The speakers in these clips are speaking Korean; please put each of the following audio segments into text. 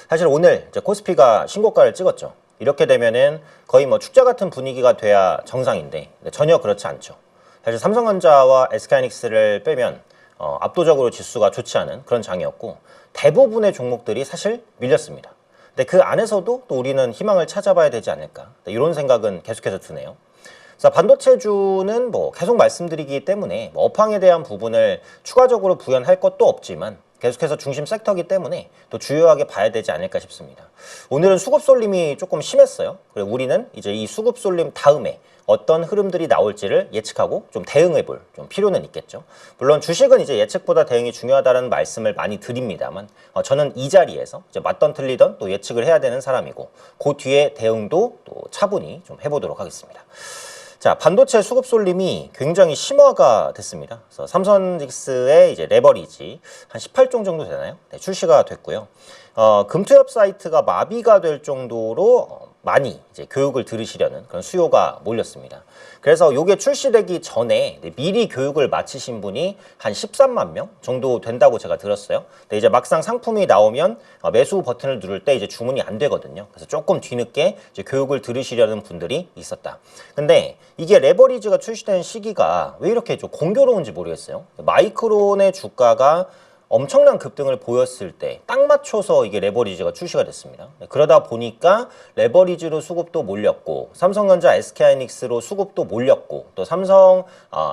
사실 오늘 이제 코스피가 신고가를 찍었죠. 이렇게 되면은 거의 뭐 축제 같은 분위기가 돼야 정상인데 전혀 그렇지 않죠. 사실 삼성전자와 SK하이닉스를 빼면 압도적으로 지수가 좋지 않은 그런 장이었고 대부분의 종목들이 사실 밀렸습니다. 근데 그 안에서도 또 우리는 희망을 찾아봐야 되지 않을까 이런 생각은 계속해서 드네요. 자, 반도체주는 뭐 계속 말씀드리기 때문에 뭐 업황에 대한 부분을 추가적으로 부연할 것도 없지만 계속해서 중심 섹터이기 때문에 또 주요하게 봐야 되지 않을까 싶습니다. 오늘은 수급 쏠림이 조금 심했어요. 그리고 우리는 이제 이 수급 쏠림 다음에 어떤 흐름들이 나올지를 예측하고 좀 대응해 볼 좀 필요는 있겠죠. 물론 주식은 이제 예측보다 대응이 중요하다는 말씀을 많이 드립니다만 저는 이 자리에서 이제 맞던 틀리던 또 예측을 해야 되는 사람이고 그 뒤에 대응도 또 차분히 좀 해보도록 하겠습니다. 자, 반도체 수급 쏠림이 굉장히 심화가 됐습니다. 그래서 삼성직스의 이제 레버리지 한 18종 정도 되나요? 네, 출시가 됐고요. 금투협 사이트가 마비가 될 정도로 많이 이제 교육을 들으시려는 그런 수요가 몰렸습니다. 그래서 이게 출시되기 전에 미리 교육을 마치신 분이 한 13만 명 정도 된다고 제가 들었어요. 근데 이제 막상 상품이 나오면 매수 버튼을 누를 때 이제 주문이 안 되거든요. 그래서 조금 뒤늦게 이제 교육을 들으시려는 분들이 있었다. 근데 이게 레버리지가 출시된 시기가 왜 이렇게 좀 공교로운지 모르겠어요. 마이크론의 주가가 엄청난 급등을 보였을 때 딱 맞춰서 이게 레버리지가 출시가 됐습니다. 그러다 보니까 레버리지로 수급도 몰렸고 삼성전자, SK하이닉스로 수급도 몰렸고 또 삼성,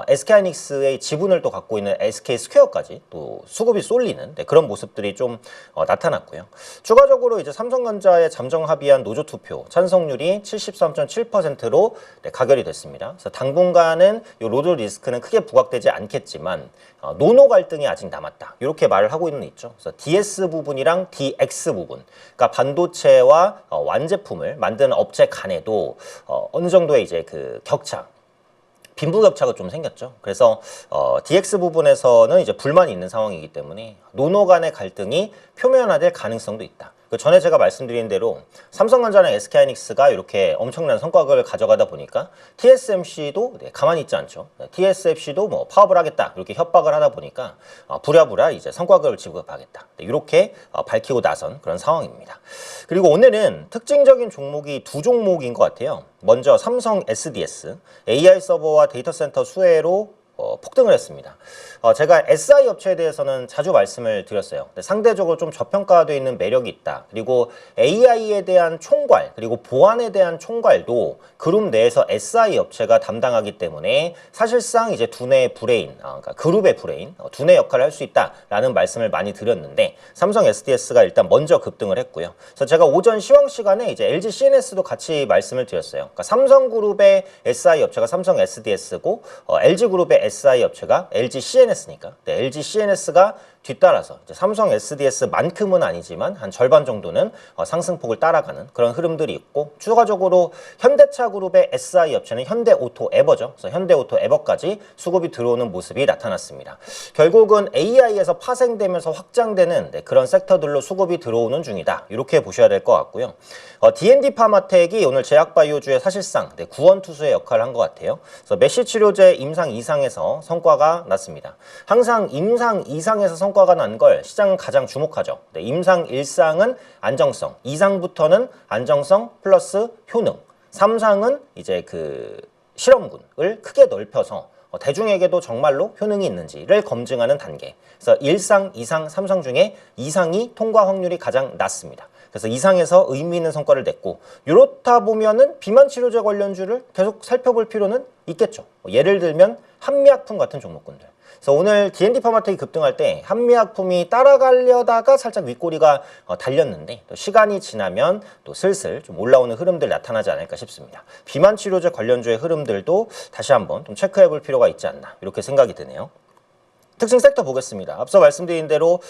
SK하이닉스의 지분을 또 갖고 있는 SK스퀘어까지 또 수급이 쏠리는 그런 모습들이 좀 나타났고요. 추가적으로 이제 삼성전자의 잠정 합의안 노조 투표 찬성률이 73.7%로 가결이 됐습니다. 그래서 당분간은 이 노조 리스크는 크게 부각되지 않겠지만 노노 갈등이 아직 남았다. 이렇게 말을 하고 있죠. 그래서 DS 부분이랑 DX 부분, 그러니까 반도체와 완제품을 만드는 업체 간에도 어느 정도의 이제 그 격차, 빈부격차가 좀 생겼죠. 그래서 DX 부분에서는 이제 불만이 있는 상황이기 때문에 노노 간의 갈등이 표면화될 가능성도 있다. 그 전에 제가 말씀드린 대로 삼성전자랑 SK하이닉스가 이렇게 엄청난 성과를 가져가다 보니까 TSMC도 가만히 있지 않죠. TSMC도 뭐 파업을 하겠다 이렇게 협박을 하다 보니까 부랴부랴 이제 성과급을 지급하겠다 이렇게 밝히고 나선 그런 상황입니다. 그리고 오늘은 특징적인 종목이 두 종목인 것 같아요. 먼저 삼성 SDS AI 서버와 데이터 센터 수혜로 폭등을 했습니다. 제가 SI 업체에 대해서는 자주 말씀을 드렸어요. 상대적으로 좀 저평가되어 있는 매력이 있다. 그리고 AI에 대한 총괄, 그리고 보안에 대한 총괄도 그룹 내에서 SI 업체가 담당하기 때문에 사실상 이제 두뇌의 브레인, 그러니까 그룹의 브레인, 두뇌 역할을 할 수 있다라는 말씀을 많이 드렸는데 삼성 SDS가 일단 먼저 급등을 했고요. 그래서 제가 오전 시황 시간에 이제 LG CNS도 같이 말씀을 드렸어요. 그러니까 삼성그룹의 SI 업체가 삼성 SDS고 LG그룹의 SI 업체가 LG CNS니까 LG CNS가 뒤따라서 이제 삼성 SDS만큼은 아니지만 한 절반 정도는 상승폭을 따라가는 그런 흐름들이 있고 추가적으로 현대차 그룹의 SI 업체는 현대오토에버죠. 그래서 현대오토에버까지 수급이 들어오는 모습이 나타났습니다. 결국은 AI에서 파생되면서 확장되는 그런 섹터들로 수급이 들어오는 중이다. 이렇게 보셔야 될 것 같고요. D&D 파마텍이 오늘 제약바이오주의 사실상 구원투수의 역할을 한 것 같아요. 그래서 메시 치료제 임상 이상에서 성과가 났습니다. 항상 임상 이상에서 성과가 난 걸 시장은 가장 주목하죠. 임상 1상은 안정성, 2상부터는 안정성 플러스 효능, 3상은 이제 그 실험군을 크게 넓혀서 대중에게도 정말로 효능이 있는지를 검증하는 단계. 그래서 1상, 2상, 3상 중에 2상이 통과 확률이 가장 낮습니다. 그래서 2상에서 의미 있는 성과를 냈고 이렇다 보면은 비만 치료제 관련주를 계속 살펴볼 필요는 있겠죠. 예를 들면 한미약품 같은 종목군들. 그래서 오늘 D&D 파마텍이 급등할 때 한미약품이 따라가려다가 살짝 윗꼬리가 달렸는데 또 시간이 지나면 또 슬슬 좀 올라오는 흐름들 나타나지 않을까 싶습니다. 비만 치료제 관련주의 흐름들도 다시 한번 좀 체크해 볼 필요가 있지 않나 이렇게 생각이 드네요. 특징 섹터 보겠습니다. 앞서 말씀드린 대로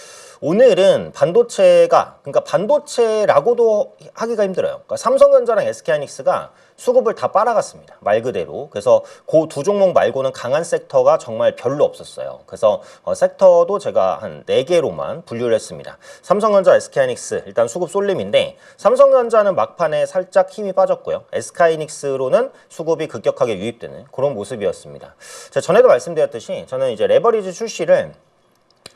오늘은 반도체가, 그러니까 반도체라고도 하기가 힘들어요. 그러니까 삼성전자랑 SK하이닉스가 수급을 다 빨아갔습니다. 말 그대로. 그래서 그 두 종목 말고는 강한 섹터가 정말 별로 없었어요. 그래서 섹터도 제가 한 4개로만 분류를 했습니다. 삼성전자, SK하이닉스 일단 수급 쏠림인데 삼성전자는 막판에 살짝 힘이 빠졌고요. SK하이닉스로는 수급이 급격하게 유입되는 그런 모습이었습니다. 제가 전에도 말씀드렸듯이 저는 이제 레버리지 출시를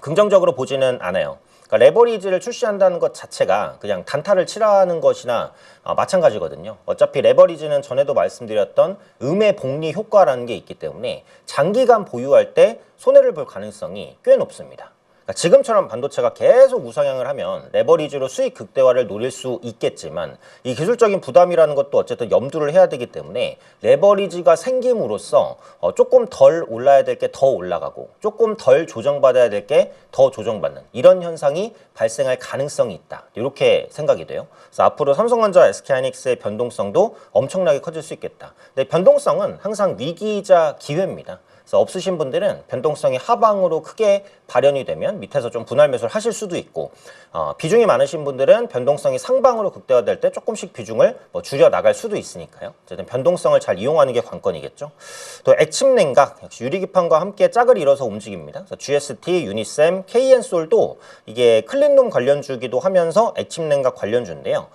긍정적으로 보지는 않아요. 그러니까 레버리지를 출시한다는 것 자체가 그냥 단타를 치라는 것이나 마찬가지거든요. 어차피 레버리지는 전에도 말씀드렸던 음의 복리 효과라는 게 있기 때문에 장기간 보유할 때 손해를 볼 가능성이 꽤 높습니다. 그러니까 지금처럼 반도체가 계속 우상향을 하면 레버리지로 수익 극대화를 노릴 수 있겠지만 이 기술적인 부담이라는 것도 어쨌든 염두를 해야 되기 때문에 레버리지가 생김으로써 조금 덜 올라야 될 게 더 올라가고 조금 덜 조정받아야 될 게 더 조정받는 이런 현상이 발생할 가능성이 있다. 이렇게 생각이 돼요. 그래서 앞으로 삼성전자, SK하이닉스의 변동성도 엄청나게 커질 수 있겠다. 근데 변동성은 항상 위기이자 기회입니다. 그래서 없으신 분들은 변동성이 하방으로 크게 발현이 되면 밑에서 좀 분할 매수를 하실 수도 있고 비중이 많으신 분들은 변동성이 상방으로 극대화될 때 조금씩 비중을 줄여 나갈 수도 있으니까요. 어쨌든 변동성을 잘 이용하는 게 관건이겠죠. 또 액침 냉각 역시 유리기판과 함께 짝을 이뤄서 움직입니다. 그래서 GST, 유니셈, KN솔도 이게 클린룸 관련주기도 하면서 액침 냉각 관련주인데요.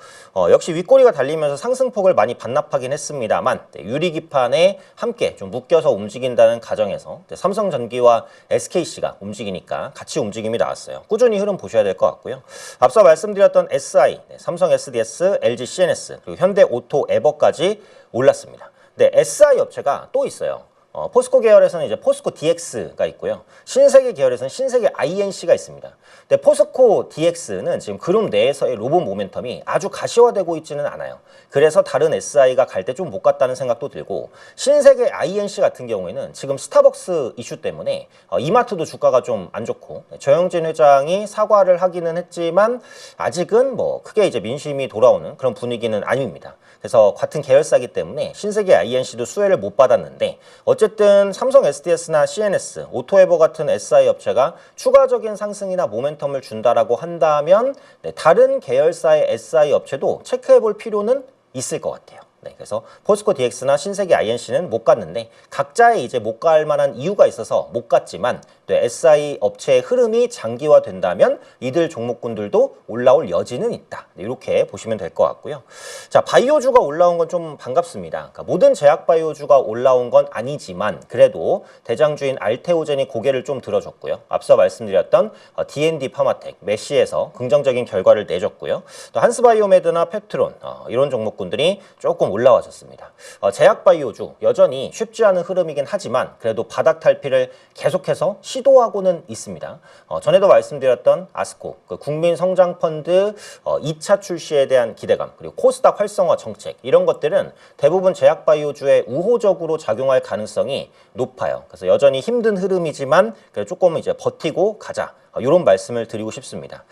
역시 윗꼬리가 달리면서 상승폭을 많이 반납하긴 했습니다만 유리기판에 함께 좀 묶여서 움직인다는 가정에서 삼성전기와 SKC가 움직이니까 같이 움직임이 나왔어요. 꾸준히 흐름 보셔야 될 것 같고요. 앞서 말씀드렸던 SI, 삼성 SDS, LG CNS, 그리고 현대 오토 에버까지 올랐습니다. 근데 SI 업체가 또 있어요. 포스코 계열에서는 이제 포스코 DX가 있고요. 신세계 계열에서는 신세계 INC가 있습니다. 근데 포스코 DX는 지금 그룹 내에서의 로봇 모멘텀이 아주 가시화되고 있지는 않아요. 그래서 다른 SI가 갈 때 좀 못 갔다는 생각도 들고 신세계 INC 같은 경우에는 지금 스타벅스 이슈 때문에 이마트도 주가가 좀 안 좋고 조영진 회장이 사과를 하기는 했지만 아직은 뭐 크게 이제 민심이 돌아오는 그런 분위기는 아닙니다. 그래서 같은 계열사이기 때문에 신세계 INC도 수혜를 못 받았는데 어쨌든 삼성 SDS나 CNS, 오토에버 같은 SI 업체가 추가적인 상승이나 모멘텀을 준다라고 한다면 다른 계열사의 SI 업체도 체크해 볼 필요는 있을 것 같아요. 그래서 포스코 DX나 신세계 INC는 못 갔는데 각자의 이제 못 갈 만한 이유가 있어서 못 갔지만 SI 업체의 흐름이 장기화된다면 이들 종목군들도 올라올 여지는 있다. 이렇게 보시면 될 것 같고요. 자, 바이오주가 올라온 건 좀 반갑습니다. 그러니까 모든 제약 바이오주가 올라온 건 아니지만 그래도 대장주인 알테오젠이 고개를 좀 들어줬고요. 앞서 말씀드렸던 D&D 파마텍, 메시에서 긍정적인 결과를 내줬고요. 또 한스바이오메드나 펩트론 이런 종목군들이 조금 올라와줬습니다. 제약 바이오주 여전히 쉽지 않은 흐름이긴 하지만 그래도 바닥 탈피를 계속해서 시도하고는 있습니다. 전에도 말씀드렸던 아스코, 그 국민성장펀드 2차 출시에 대한 기대감, 그리고 코스닥 활성화 정책 이런 것들은 대부분 제약 바이오주에 우호적으로 작용할 가능성이 높아요. 그래서 여전히 힘든 흐름이지만 조금 이제 버티고 가자. 이런 말씀을 드리고 싶습니다.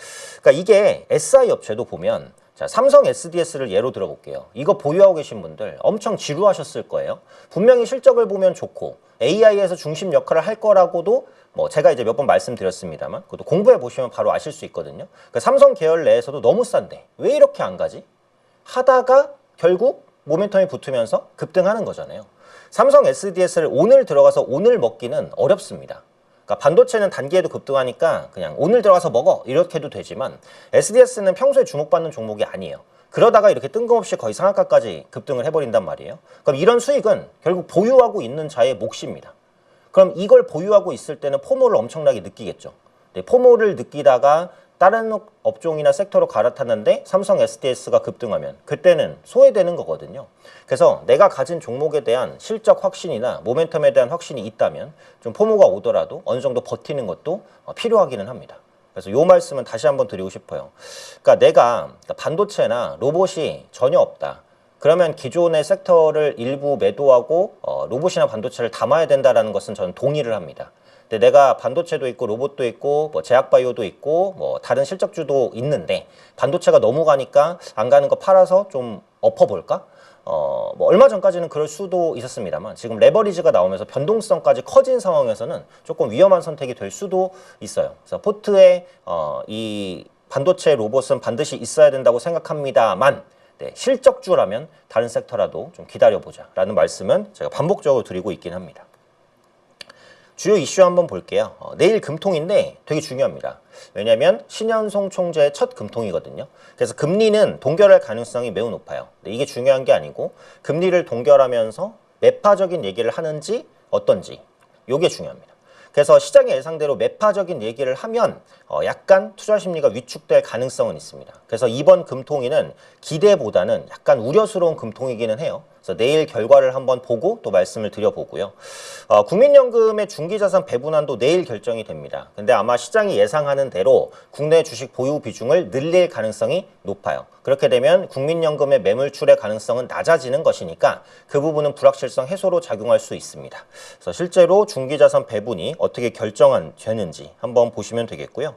그러니까 이게 SI 업체도 보면 자, 삼성 SDS를 예로 들어볼게요. 이거 보유하고 계신 분들 엄청 지루하셨을 거예요. 분명히 실적을 보면 좋고 AI에서 중심 역할을 할 거라고도 제가 이제 몇 번 말씀드렸습니다만 그것도 공부해 보시면 바로 아실 수 있거든요. 그러니까 삼성 계열 내에서도 너무 싼데 왜 이렇게 안 가지? 하다가 결국 모멘텀이 붙으면서 급등하는 거잖아요. 삼성 SDS를 오늘 들어가서 오늘 먹기는 어렵습니다. 그러니까 반도체는 단기에도 급등하니까 그냥 오늘 들어가서 먹어 이렇게 해도 되지만 SDS는 평소에 주목받는 종목이 아니에요. 그러다가 이렇게 뜬금없이 거의 상한가까지 급등을 해버린단 말이에요. 그럼 이런 수익은 결국 보유하고 있는 자의 몫입니다. 그럼 이걸 보유하고 있을 때는 포모를 엄청나게 느끼겠죠. 포모를 느끼다가 다른 업종이나 섹터로 갈아탔는데 삼성 SDS가 급등하면 그때는 소외되는 거거든요. 그래서 내가 가진 종목에 대한 실적 확신이나 모멘텀에 대한 확신이 있다면 좀 포모가 오더라도 어느 정도 버티는 것도 필요하기는 합니다. 그래서 이 말씀은 다시 한번 드리고 싶어요. 그러니까 내가 반도체나 로봇이 전혀 없다. 그러면 기존의 섹터를 일부 매도하고 로봇이나 반도체를 담아야 된다는 것은 저는 동의를 합니다. 근데 내가 반도체도 있고 로봇도 있고 제약바이오도 있고 다른 실적주도 있는데 반도체가 너무 가니까 안 가는 거 팔아서 좀 엎어볼까? 얼마 전까지는 그럴 수도 있었습니다만 지금 레버리지가 나오면서 변동성까지 커진 상황에서는 조금 위험한 선택이 될 수도 있어요. 그래서 포트에 이 반도체 로봇은 반드시 있어야 된다고 생각합니다만 실적주라면 다른 섹터라도 좀 기다려보자 라는 말씀은 제가 반복적으로 드리고 있긴 합니다. 주요 이슈 한번 볼게요. 내일 금통인데 되게 중요합니다. 왜냐하면 신현송 총재의 첫 금통이거든요. 그래서 금리는 동결할 가능성이 매우 높아요. 근데 이게 중요한 게 아니고 금리를 동결하면서 매파적인 얘기를 하는지 어떤지 이게 중요합니다. 그래서 시장의 예상대로 매파적인 얘기를 하면 약간 투자 심리가 위축될 가능성은 있습니다. 그래서 이번 금통위는 기대보다는 약간 우려스러운 금통위기는 해요. 그래서 내일 결과를 한번 보고 또 말씀을 드려보고요. 국민연금의 중기자산 배분안도 내일 결정이 됩니다. 근데 아마 시장이 예상하는 대로 국내 주식 보유 비중을 늘릴 가능성이 높아요. 그렇게 되면 국민연금의 매물출의 가능성은 낮아지는 것이니까 그 부분은 불확실성 해소로 작용할 수 있습니다. 그래서 실제로 중기자산 배분이 어떻게 결정되는지 한번 보시면 되겠고요.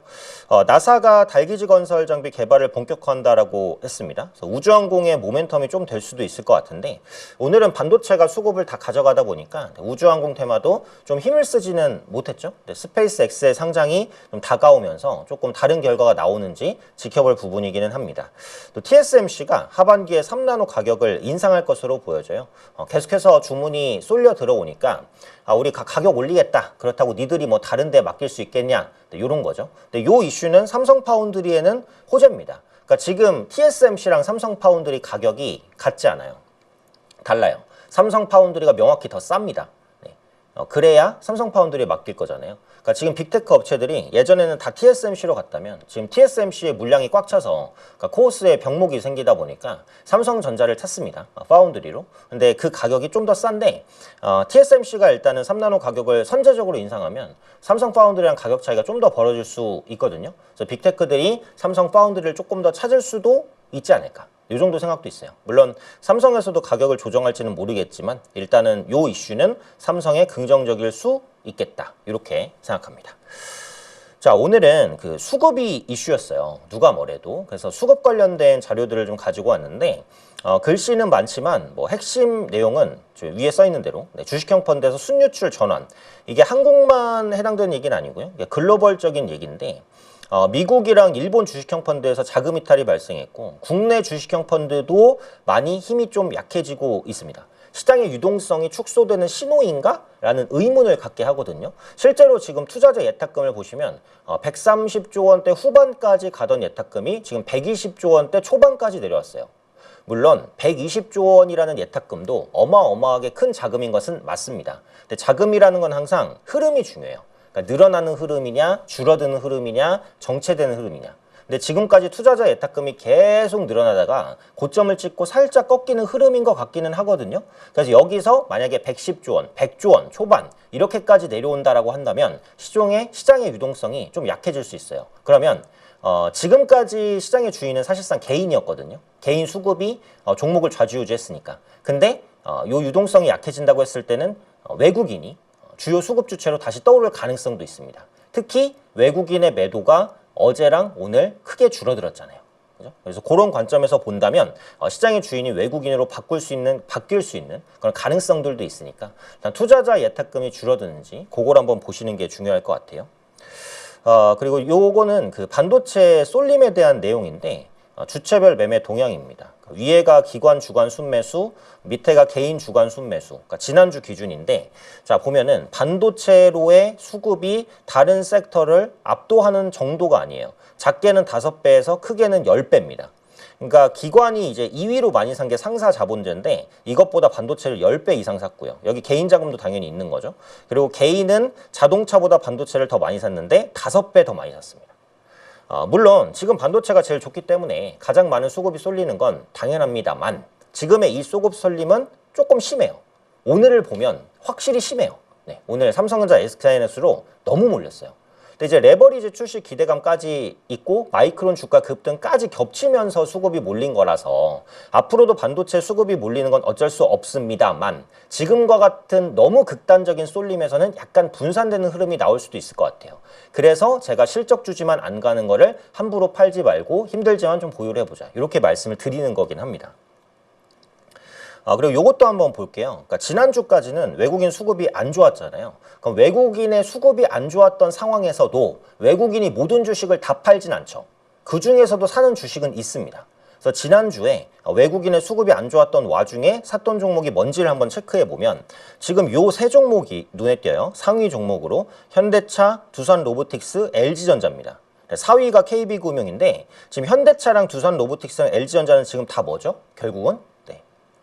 나사가 달기지 건설 장비 개발을 본격화한다라고 했습니다. 그래서 우주항공의 모멘텀이 좀 될 수도 있을 것 같은데 오늘은 반도체가 수급을 다 가져가다 보니까 우주항공 테마도 좀 힘을 쓰지는 못했죠. 스페이스 X의 상장이 좀 다가오면서 조금 다른 결과가 나오는지 지켜볼 부분이기는 합니다. 또 TSMC가 하반기에 3나노 가격을 인상할 것으로 보여져요. 계속해서 주문이 쏠려 들어오니까 우리 가격 올리겠다. 그렇다고 니들이 뭐 다른 데 맡길 수 있겠냐. 이런 거죠. 근데 요 이슈는 삼성 파운드리에는 호재입니다. 그러니까 지금 TSMC랑 삼성 파운드리 가격이 같지 않아요. 달라요. 삼성 파운드리가 명확히 더 쌉니다. 네. 그래야 삼성 파운드리에 맡길 거잖아요. 그러니까 지금 빅테크 업체들이 예전에는 다 TSMC로 갔다면 지금 TSMC의 물량이 꽉 차서 그러니까 코어스에 병목이 생기다 보니까 삼성전자를 탔습니다. 파운드리로. 근데 그 가격이 좀 더 싼데 TSMC가 일단은 3나노 가격을 선제적으로 인상하면 삼성 파운드리랑 가격 차이가 좀 더 벌어질 수 있거든요. 그래서 빅테크들이 삼성 파운드리를 조금 더 찾을 수도 있지 않을까. 이 정도 생각도 있어요. 물론 삼성에서도 가격을 조정할지는 모르겠지만 일단은 요 이슈는 삼성에 긍정적일 수 있겠다. 이렇게 생각합니다. 자, 오늘은 그 수급이 이슈였어요. 누가 뭐래도. 그래서 수급 관련된 자료들을 좀 가지고 왔는데 글씨는 많지만 뭐 핵심 내용은 위에 써 있는 대로 주식형 펀드에서 순유출 전환. 이게 한국만 해당되는 얘기는 아니고요. 이게 글로벌적인 얘기인데 미국이랑 일본 주식형 펀드에서 자금 이탈이 발생했고 국내 주식형 펀드도 많이 힘이 좀 약해지고 있습니다. 시장의 유동성이 축소되는 신호인가? 라는 의문을 갖게 하거든요. 실제로 지금 투자자 예탁금을 보시면 130조 원대 후반까지 가던 예탁금이 지금 120조 원대 초반까지 내려왔어요. 물론 120조 원이라는 예탁금도 어마어마하게 큰 자금인 것은 맞습니다. 근데 자금이라는 건 항상 흐름이 중요해요. 그러니까 늘어나는 흐름이냐, 줄어드는 흐름이냐, 정체되는 흐름이냐. 근데 지금까지 투자자 예탁금이 계속 늘어나다가 고점을 찍고 살짝 꺾이는 흐름인 것 같기는 하거든요. 그래서 여기서 만약에 110조 원, 100조 원 초반 이렇게까지 내려온다라고 한다면 시장의 유동성이 좀 약해질 수 있어요. 그러면 지금까지 시장의 주인은 사실상 개인이었거든요. 개인 수급이 종목을 좌지우지했으니까. 근데 요 유동성이 약해진다고 했을 때는 외국인이 주요 수급 주체로 다시 떠오를 가능성도 있습니다. 특히 외국인의 매도가 어제랑 오늘 크게 줄어들었잖아요. 그죠? 그래서 그런 관점에서 본다면 시장의 주인이 외국인으로 바뀔 수 있는 그런 가능성들도 있으니까 일단 투자자 예탁금이 줄어드는지 그걸 한번 보시는 게 중요할 것 같아요. 그리고 요거는 그 반도체 쏠림에 대한 내용인데 주체별 매매 동향입니다. 위에가 기관 주간 순매수, 밑에가 개인 주간 순매수. 그러니까 지난주 기준인데 자 보면은 반도체로의 수급이 다른 섹터를 압도하는 정도가 아니에요. 작게는 5배에서 크게는 10배입니다. 그러니까 기관이 이제 2위로 많이 산 게 상사 자본제인데 이것보다 반도체를 10배 이상 샀고요. 여기 개인 자금도 당연히 있는 거죠. 그리고 개인은 자동차보다 반도체를 더 많이 샀는데 5배 더 많이 샀습니다. 물론 지금 반도체가 제일 좋기 때문에 가장 많은 수급이 쏠리는 건 당연합니다만 지금의 이 수급 쏠림은 조금 심해요. 오늘을 보면 확실히 심해요. 네, 오늘 삼성전자 SK하이닉스로 너무 몰렸어요. 근데 이제 레버리지 출시 기대감까지 있고 마이크론 주가 급등까지 겹치면서 수급이 몰린 거라서 앞으로도 반도체 수급이 몰리는 건 어쩔 수 없습니다만 지금과 같은 너무 극단적인 쏠림에서는 약간 분산되는 흐름이 나올 수도 있을 것 같아요. 그래서 제가 실적주지만 안 가는 거를 함부로 팔지 말고 힘들지만 좀 보유를 해보자. 이렇게 말씀을 드리는 거긴 합니다. 그리고 요것도 한번 볼게요. 그러니까 지난주까지는 외국인 수급이 안 좋았잖아요. 그럼 외국인의 수급이 안 좋았던 상황에서도 외국인이 모든 주식을 다 팔진 않죠. 그 중에서도 사는 주식은 있습니다. 그래서 지난주에 외국인의 수급이 안 좋았던 와중에 샀던 종목이 뭔지를 한번 체크해 보면 지금 요 세 종목이 눈에 띄어요. 상위 종목으로 현대차, 두산로보틱스, LG전자입니다. 4위가 KB금융인데 지금 현대차랑 두산로보틱스랑 LG전자는 지금 다 뭐죠? 결국은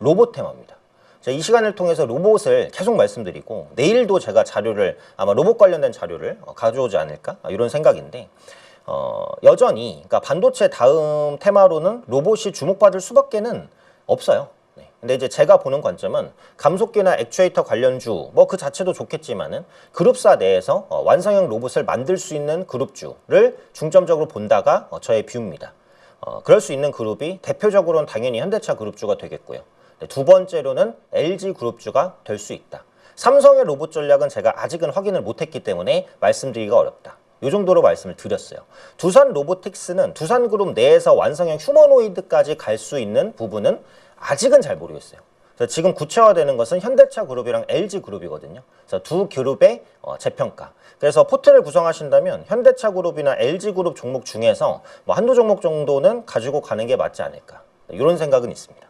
로봇 테마입니다. 이 시간을 통해서 로봇을 계속 말씀드리고 내일도 제가 자료를 아마 로봇 관련된 자료를 가져오지 않을까 이런 생각인데 여전히 그러니까 반도체 다음 테마로는 로봇이 주목받을 수밖에는 없어요. 네. 근데 이제 제가 보는 관점은 감속기나 액추에이터 관련주 뭐 그 자체도 좋겠지만은 그룹사 내에서 완성형 로봇을 만들 수 있는 그룹주를 중점적으로 본다가 저의 뷰입니다. 그럴 수 있는 그룹이 대표적으로는 당연히 현대차 그룹주가 되겠고요. 네, 두 번째로는 LG 그룹주가 될 수 있다. 삼성의 로봇 전략은 제가 아직은 확인을 못했기 때문에 말씀드리기가 어렵다. 이 정도로 말씀을 드렸어요. 두산 로보틱스는 두산그룹 내에서 완성형 휴머노이드까지 갈 수 있는 부분은 아직은 잘 모르겠어요. 그래서 지금 구체화되는 것은 현대차 그룹이랑 LG 그룹이거든요. 그래서 두 그룹의 재평가. 그래서 포트를 구성하신다면 현대차 그룹이나 LG 그룹 종목 중에서 뭐 한두 종목 정도는 가지고 가는 게 맞지 않을까. 이런 생각은 있습니다.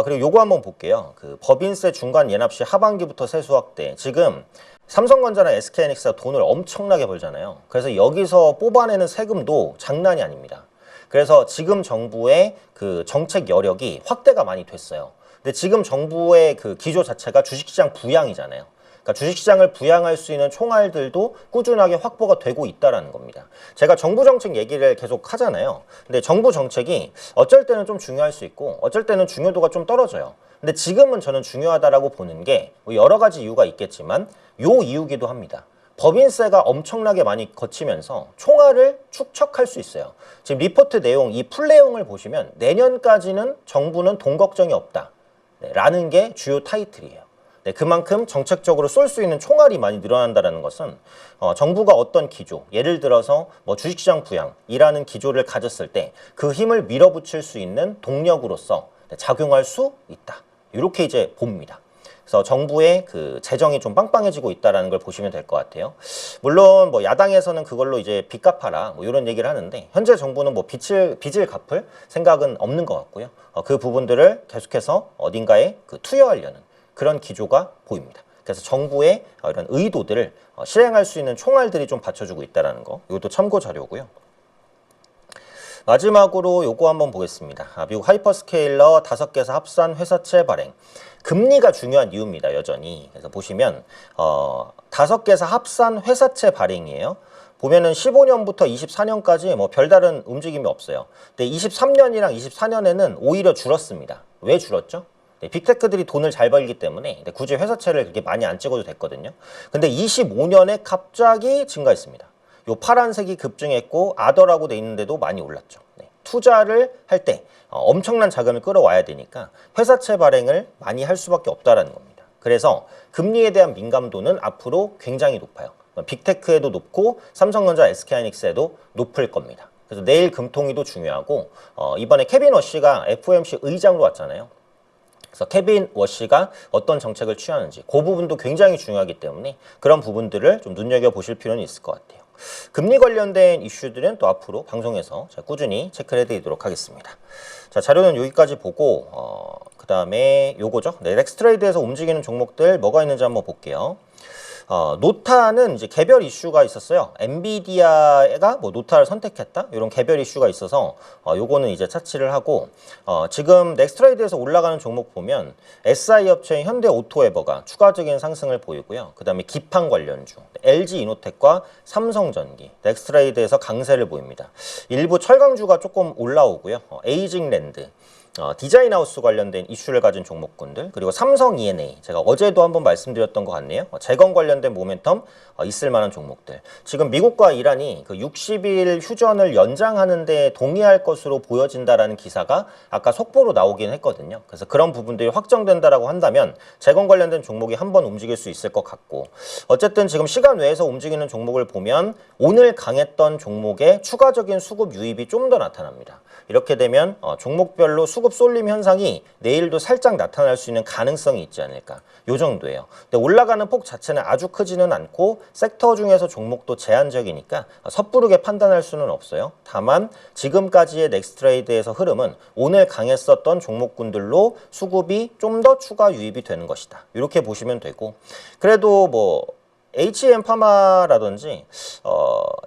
그리고 요거 한번 볼게요. 그 법인세 중간 예납시 하반기부터 세수 확대. 지금 삼성전자나 SK하이닉스가 돈을 엄청나게 벌잖아요. 그래서 여기서 뽑아내는 세금도 장난이 아닙니다. 그래서 지금 정부의 그 정책 여력이 확대가 많이 됐어요. 근데 지금 정부의 그 기조 자체가 주식시장 부양이잖아요. 그러니까 주식시장을 부양할 수 있는 총알들도 꾸준하게 확보가 되고 있다는 겁니다. 제가 정부 정책 얘기를 계속 하잖아요. 근데 정부 정책이 어쩔 때는 좀 중요할 수 있고 어쩔 때는 중요도가 좀 떨어져요. 근데 지금은 저는 중요하다라고 보는 게 뭐 여러 가지 이유가 있겠지만 요 이유기도 합니다. 법인세가 엄청나게 많이 거치면서 총알을 축적할 수 있어요. 지금 리포트 내용, 이 풀 내용을 보시면 내년까지는 정부는 돈 걱정이 없다. 네, 라는 게 주요 타이틀이에요. 네, 그만큼 정책적으로 쏠 수 있는 총알이 많이 늘어난다는 것은 정부가 어떤 기조, 예를 들어서 뭐 주식시장 부양이라는 기조를 가졌을 때 그 힘을 밀어붙일 수 있는 동력으로서 작용할 수 있다. 이렇게 이제 봅니다. 그래서 정부의 그 재정이 좀 빵빵해지고 있다는 걸 보시면 될 것 같아요. 물론 뭐 야당에서는 그걸로 이제 빚 갚아라 뭐 이런 얘기를 하는데 현재 정부는 뭐 빚을 갚을 생각은 없는 것 같고요. 그 부분들을 계속해서 어딘가에 그 투여하려는 그런 기조가 보입니다. 그래서 정부의 이런 의도들을 실행할 수 있는 총알들이 좀 받쳐주고 있다는 거. 이것도 참고 자료고요. 마지막으로 요거 한번 보겠습니다. 미국 하이퍼스케일러 5개사 합산 회사채 발행. 금리가 중요한 이유입니다. 여전히. 그래서 보시면 5개사 합산 회사채 발행이에요. 보면은 15년부터 24년까지 뭐 별다른 움직임이 없어요. 근데 23년이랑 24년에는 오히려 줄었습니다. 왜 줄었죠? 네, 빅테크들이 돈을 잘 벌기 때문에 굳이 회사채를 그렇게 많이 안 찍어도 됐거든요. 근데 25년에 갑자기 증가했습니다. 요 파란색이 급증했고 아더라고 돼 있는데도 많이 올랐죠. 네, 투자를 할 때 엄청난 자금을 끌어와야 되니까 회사채 발행을 많이 할 수밖에 없다라는 겁니다. 그래서 금리에 대한 민감도는 앞으로 굉장히 높아요. 빅테크에도 높고 삼성전자, SK하이닉스에도 높을 겁니다. 그래서 내일 금통위도 중요하고 이번에 케빈 워시가 FOMC 의장으로 왔잖아요. 그래서 케빈 워시가 어떤 정책을 취하는지 그 부분도 굉장히 중요하기 때문에 그런 부분들을 좀 눈여겨보실 필요는 있을 것 같아요. 금리 관련된 이슈들은 또 앞으로 방송에서 제가 꾸준히 체크를 해드리도록 하겠습니다. 자, 자료는 여기까지 보고 그 다음에 요거죠. 네, 넥스트레이드에서 움직이는 종목들 뭐가 있는지 한번 볼게요. 노타는 이제 개별 이슈가 있었어요. 엔비디아가 뭐 노타를 선택했다 이런 개별 이슈가 있어서 요거는 이제 차치를 하고 지금 넥스트레이드에서 올라가는 종목 보면 SI 업체인 현대오토에버가 추가적인 상승을 보이고요. 그 다음에 기판 관련주 LG 이노텍과 삼성전기 넥스트레이드에서 강세를 보입니다. 일부 철강주가 조금 올라오고요. 에이징랜드 디자인하우스 관련된 이슈를 가진 종목군들 그리고 삼성 E&A 제가 어제도 한번 말씀드렸던 것 같네요. 재건 관련된 모멘텀 있을 만한 종목들 지금 미국과 이란이 그 60일 휴전을 연장하는 데 동의할 것으로 보여진다라는 기사가 아까 속보로 나오긴 했거든요. 그래서 그런 부분들이 확정된다라고 한다면 재건 관련된 종목이 한번 움직일 수 있을 것 같고 어쨌든 지금 시간 외에서 움직이는 종목을 보면 오늘 강했던 종목의 추가적인 수급 유입이 좀 더 나타납니다. 이렇게 되면 종목별로 수급 쏠림 현상이 내일도 살짝 나타날 수 있는 가능성이 있지 않을까 요 정도예요. 근데 올라가는 폭 자체는 아주 크지는 않고 섹터 중에서 종목도 제한적이니까 섣부르게 판단할 수는 없어요. 다만 지금까지의 넥스트레이드에서 흐름은 오늘 강했었던 종목군들로 수급이 좀 더 추가 유입이 되는 것이다. 이렇게 보시면 되고 그래도 뭐 HM 파마라든지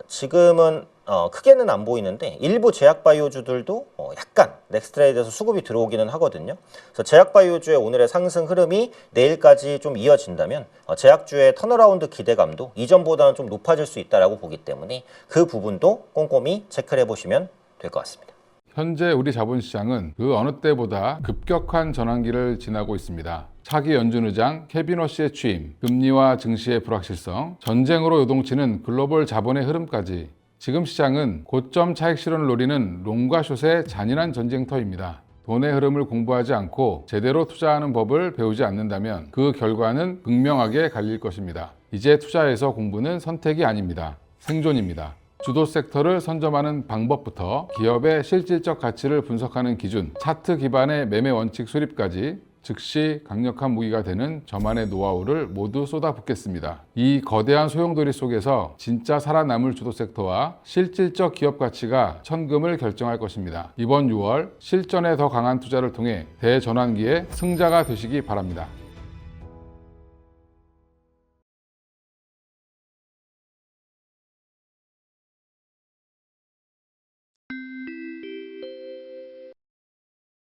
지금은 크게는 안 보이는데 일부 제약바이오주들도 약간 넥스트레이드에서 수급이 들어오기는 하거든요. 그래서 제약바이오주의 오늘의 상승 흐름이 내일까지 좀 이어진다면 제약주의 턴어라운드 기대감도 이전보다는 좀 높아질 수 있다라고 보기 때문에 그 부분도 꼼꼼히 체크를 해보시면 될 것 같습니다. 현재 우리 자본시장은 그 어느 때보다 급격한 전환기를 지나고 있습니다. 차기 연준 의장 케빈 워시의 취임, 금리와 증시의 불확실성, 전쟁으로 요동치는 글로벌 자본의 흐름까지 지금 시장은 고점 차익 실현을 노리는 롱과 숏의 잔인한 전쟁터입니다. 돈의 흐름을 공부하지 않고 제대로 투자하는 법을 배우지 않는다면 그 결과는 극명하게 갈릴 것입니다. 이제 투자에서 공부는 선택이 아닙니다. 생존입니다. 주도 섹터를 선점하는 방법부터 기업의 실질적 가치를 분석하는 기준, 차트 기반의 매매 원칙 수립까지 즉시 강력한 무기가 되는 저만의 노하우를 모두 쏟아붓겠습니다. 이 거대한 소용돌이 속에서 진짜 살아남을 주도 섹터와 실질적 기업 가치가 천금을 결정할 것입니다. 이번 6월 실전에 더 강한 투자를 통해 대전환기의 승자가 되시기 바랍니다.